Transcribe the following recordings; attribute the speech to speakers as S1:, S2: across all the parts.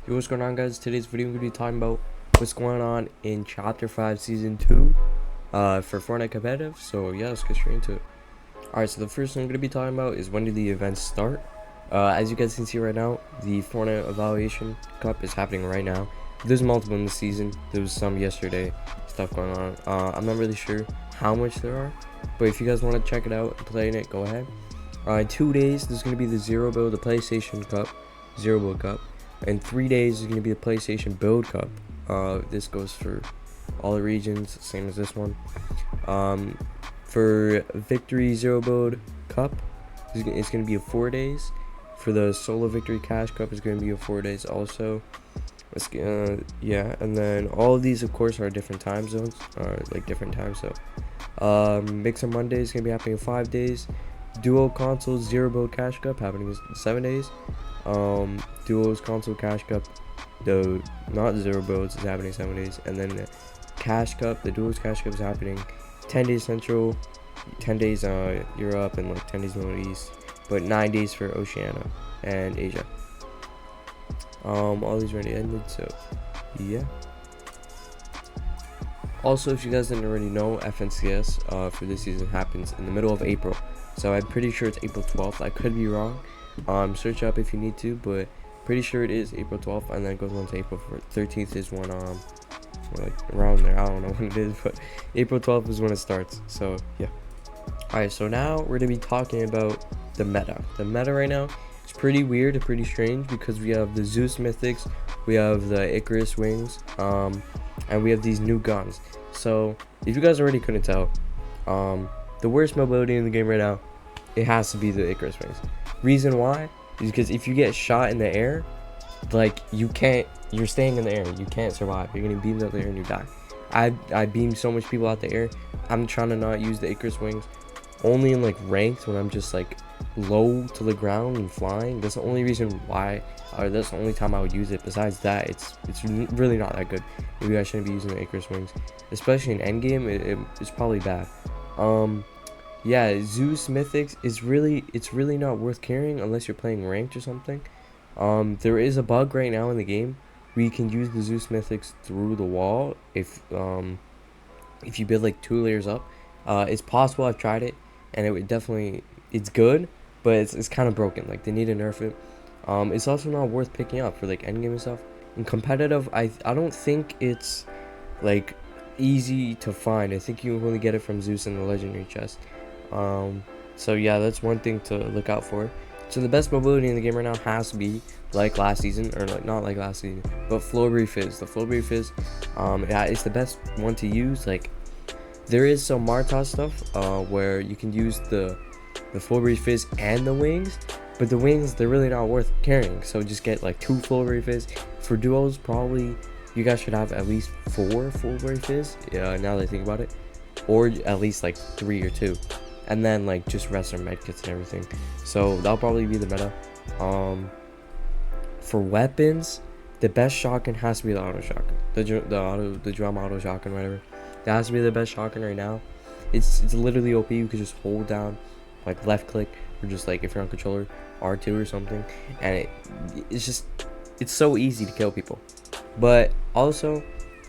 S1: Yo, what's going on, guys? Today's video I'm going to be talking about what's going on in Chapter 5 Season 2 for Fortnite Competitive. So yeah, let's get straight into it. Alright, so the first thing I'm going to be talking about is when do the events start. As you guys can see right now, the Fortnite Evaluation Cup is happening right now. There's multiple in the season. There was some yesterday, stuff going on. I'm not really sure how much there are, but if you guys want to check it out and play in it, go ahead. In 2 days, there's going to be the Zero Build, the PlayStation Cup, Zero Build Cup. In 3 days is going to be the PlayStation Build Cup. This goes for all the regions, same as this one. For Victory Zero Build Cup, it's going to be a 4 days. For the Solo Victory Cash Cup, it's going to be a 4 days also. Yeah, and then all of these, of course, are different time zones, like different times. So, Mixer Monday is going to be happening in 5 days. Duo Console Zero Build Cash Cup happening in 7 days. Duos Console Cash Cup, though not Zero Builds, is happening 7 days. And then the Cash Cup, the Duos Cash Cup is happening 10 days Central, 10 days Europe, and like 10 days Middle East, but 9 days for Oceania and Asia. All these already ended, so yeah. Also, if you guys didn't already know, FNCS for this season happens in the middle of April, so I'm pretty sure it's April 12th. I could be wrong. Search up if you need to, but pretty sure it is April 12th, and then it goes on to April 13th is when like around there. I don't know when it is, but April 12th is when it starts. So yeah. Alright, so now we're gonna be talking about the meta. The meta right now is pretty weird and pretty strange because we have the Zeus Mythics, we have the Icarus Wings, and we have these new guns. So if you guys already couldn't tell, the worst mobility in the game right now, it has to be the Icarus Wings. Reason why is because if you get shot in the air, like you're staying in the air, you can't survive. You're getting beamed out the air and you die. I beamed so much people out the air. I'm trying to not use the Icarus Wings only in like ranked when I'm just like low to the ground and flying. That's the only reason why, or that's the only time I would use it. Besides that, it's really not that good. Maybe I shouldn't be using the Icarus Wings, especially in endgame. It's probably bad. Yeah, Zeus Mythics is it's really not worth carrying unless you're playing ranked or something. There is a bug right now in the game where you can use the Zeus Mythics through the wall if you build like 2 layers up. It's possible. I've tried it, and it's good, but it's kind of broken. Like they need to nerf it. It's also not worth picking up for like endgame and stuff. In competitive, I don't think it's like easy to find. I think you only get it from Zeus in the legendary chest. So yeah, that's one thing to look out for. So the best mobility in the game right now has to be like last season, or like not like last season, but Flowberry Fizz. The Flowberry Fizz, yeah, it's the best one to use. Like there is some Marta stuff where you can use the Flowberry Fizz and the wings, but the wings, they're really not worth carrying. So just get like 2 Flowberry Fizz. For duos, probably you guys should have at least 4 Flowberry Fizz. Now that I think about it, or at least like 3 or 2. And then like just rest our medkits and everything. So that'll probably be the meta. For weapons, the best shotgun has to be the auto shotgun, the drum auto shotgun, whatever. That has to be the best shotgun right now. It's literally OP. You could just hold down, like left click, or just like if you're on controller, R2 or something, and it's so easy to kill people. But also,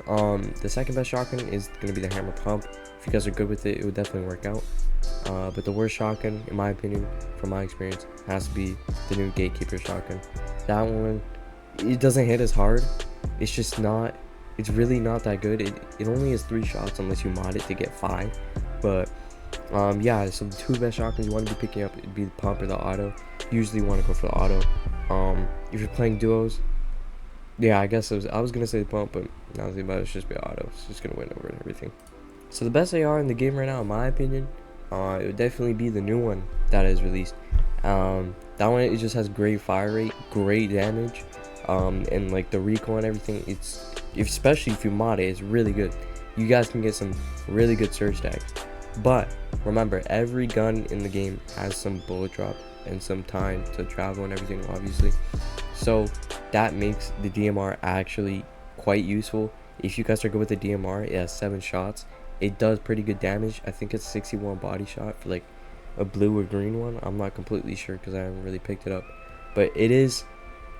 S1: the second best shotgun is gonna be the hammer pump. If you guys are good with it, it would definitely work out. But the worst shotgun, in my opinion, from my experience, has to be the new Gatekeeper shotgun. That one, it doesn't hit as hard. It's really not that good. It only has 3 shots unless you mod it to get 5. But yeah, so the 2 best shotguns you want to be picking up would be the pump or the auto. Usually you want to go for the auto. If you're playing duos, yeah, I guess I was gonna say the pump, but now that I think about it, it's just be auto. It's just gonna win over everything. So the best AR in the game right now, in my opinion, it would definitely be the new one that is released. That one, it just has great fire rate, great damage, and like the recoil and everything. Especially if you mod it, it's really good. You guys can get some really good surge tags. But remember, every gun in the game has some bullet drop and some time to travel and everything, obviously. So that makes the DMR actually quite useful. If you guys are good with the DMR, it has 7 shots. It does pretty good damage. I think it's 61 body shot for like a blue or green one. I'm not completely sure because I haven't really picked it up, but it is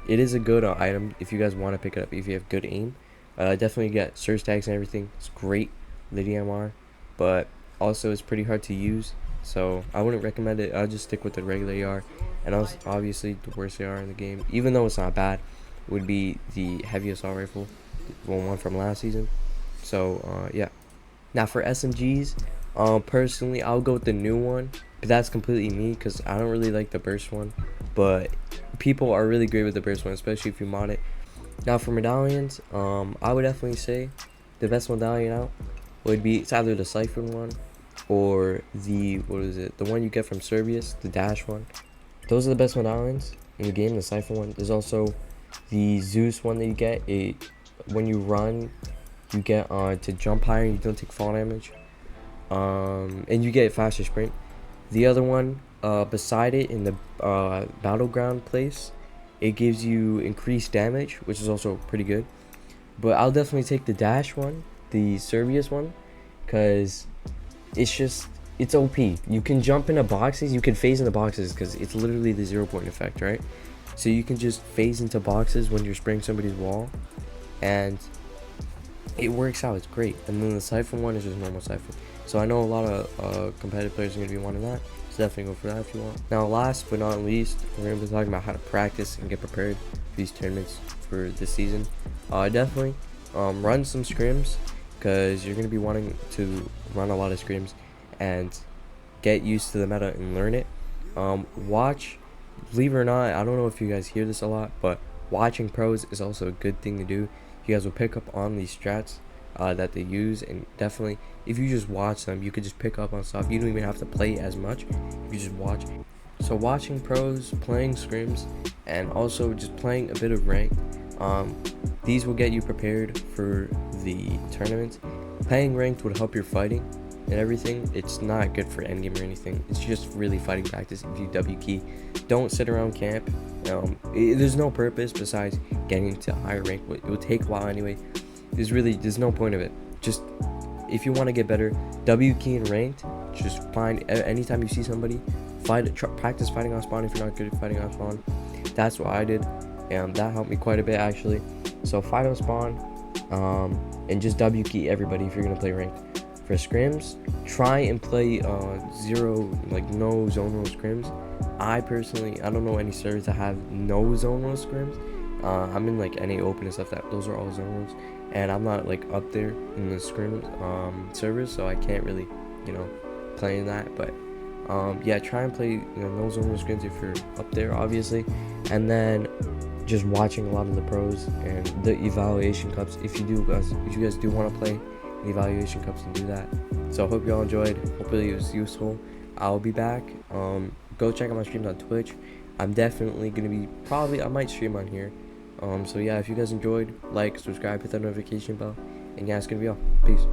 S1: it is a good item if you guys want to pick it up if you have good aim. Definitely get surge tags and everything. It's great, the DMR, but also it's pretty hard to use, so I wouldn't recommend it. I'll just stick with the regular AR. And also, obviously, the worst AR in the game, even though it's not bad, would be the heavy assault rifle, the one from last season. So yeah. Now for SMGs, personally, I'll go with the new one, but that's completely me because I don't really like the burst one. But people are really great with the burst one, especially if you mod it. Now for medallions, I would definitely say the best medallion out would be, it's either the Cypher one or the, what is it, the one you get from Servius, the Dash one. Those are the best medallions in the game, the Cypher one. There's also the Zeus one that you get. When you run, you get to jump higher and you don't take fall damage. And you get faster sprint. The other one, beside it in the battleground place, it gives you increased damage, which is also pretty good. But I'll definitely take the Dash one, the Servius one, because it's OP. You can jump into boxes, you can phase into boxes because it's literally the 0 point effect, right? So you can just phase into boxes when you're spraying somebody's wall, and it works out. It's great. And then the Cypher one is just normal Cypher. So I know a lot of competitive players are going to be wanting that, so definitely go for that if you want. Now last but not least, we're going to be talking about how to practice and get prepared for these tournaments for this season. Definitely run some scrims, because you're going to be wanting to run a lot of scrims and get used to the meta and learn it. Watch, believe it or not, I don't know if you guys hear this a lot, but watching pros is also a good thing to do. You guys will pick up on these strats that they use, and definitely if you just watch them, you could just pick up on stuff. You don't even have to play as much if you just watch. So watching pros, playing scrims, and also just playing a bit of ranked, these will get you prepared for the tournament. Playing ranked would help your fighting and everything. It's not good for endgame or anything. It's just really fighting practice. If you W key, don't sit around camp. There's no purpose besides getting to higher rank. It will take a while anyway. There's no point of it. Just if you want to get better, W key and ranked. Just find anytime you see somebody, practice fighting on spawn if you're not good at fighting on spawn. That's what I did, and that helped me quite a bit actually. So fight on spawn, and just W key everybody if you're gonna play ranked. For scrims, try and play no zone rule scrims. I personally, I don't know any servers that have no zone rule scrims. I'm in like NA open and stuff, that those are all zone rules, and I'm not like up there in the scrims servers, so I can't really play in that. But yeah, try and play no zone rule scrims if you're up there, obviously. And then just watching a lot of the pros and the evaluation cups if you guys do want to play the evaluation cups, and do that. So I hope y'all enjoyed. Hopefully it was useful. I'll be back. Go check out my streams on Twitch. I'm definitely gonna be I might stream on here. So yeah, if you guys enjoyed, like, subscribe, hit that notification bell, and yeah, it's gonna be all. Peace.